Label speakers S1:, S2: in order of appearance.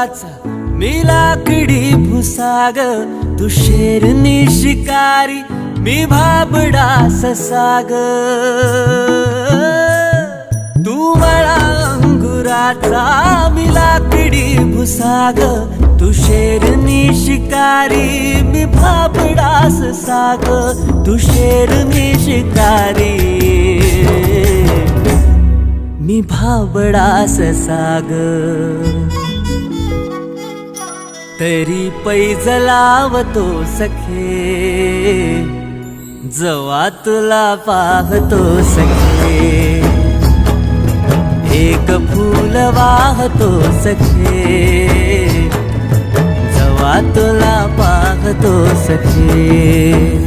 S1: वनाचा मी लाकडी भुसाग, तू शेरनी शिकारी मी भाबडा ससाग। तू मला अंगुराचा मी लाकडी भुसाग, तू शेरनी शिकारी मी भाबडा ससाग। तू शेरनी शिकारी मी भाबडा ससाग। तरी पैज लावतो सखे, जवा तुला पाहतो सखे। एक फूल वाहतो सखे, जवा तुला पाहतो सखे।